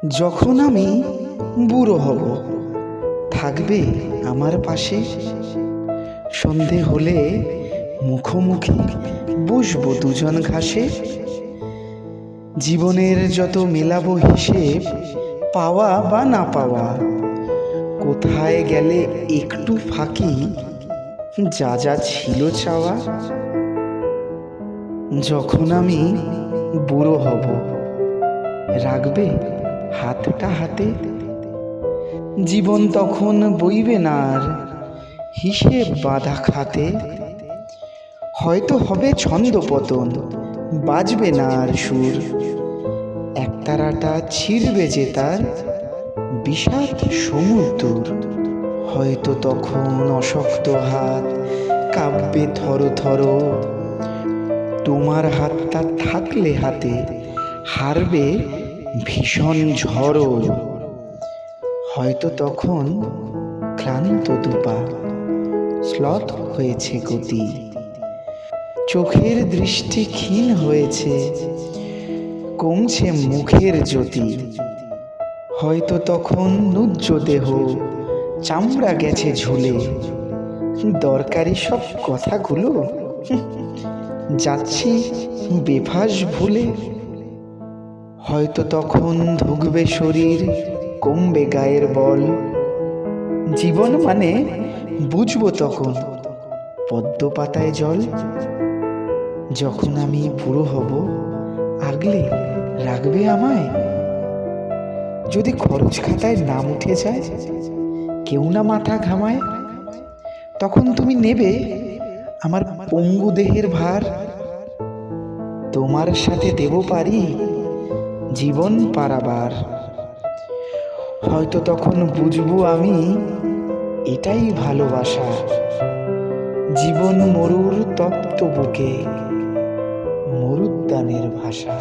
যখন আমি বুড়ো হব, থাকবে আমার পাশে। সন্ধে হলে মুখোমুখি বসবো দুজন ঘাসে। জীবনের যত মেলাবো হিসেব, পাওয়া বা না পাওয়া। কোথায় গেলে একটু ফাঁকি, যা যা ছিল চাওয়া। যখন আমি বুড়ো হব, রাখবে হাতটা হাতে। জীবন তখন বইবে না আর হিসেব বাঁধা খাতে। হয়তো হবে ছন্দপতন, বাজবে না আর সুর। একতারাটা ছিঁড়বে যে তার বিষাদ সমুদ্র। হয়তো তখন অশক্ত হাত কাঁপবে থর থর। তোমার হাতটা থাকলে হাতে হারবে ভীষণ ঝড়। হয়তো তখন ক্লান্ত দুপা শ্লথ হয়েছে গতি। চোখের দৃষ্টি ক্ষীণ হয়েছে, কমছে মুখের জ্যোতি। হয়তো তখন নুজ্জ দেহ চামড়া গেছে ঝুলে। দরকারি সব কথাগুলো যাচ্ছি বেফাস ভুলে। হয়তো তখন ধুকবে শরীর, কমবে গায়ের বল। জীবন মানে বুঝবো তখন পদ্ম পাতায় জল। যখন আমি বুড়ো হব, আগলে রাখবে আমায়। যদি খরচ খাতায় নাম উঠে যায়, কেউ না মাথা ঘামায়। তখন তুমি নেবে আমার পঙ্গু দেহের ভার। তোমার সাথে দেব পারি জীবন পারাবার। হয়তো তখন বুঝবো আমি এটাই ভালোবাসা। জীবন মরুর তপ্ত বুকে মরুদ্যানের ভাষা।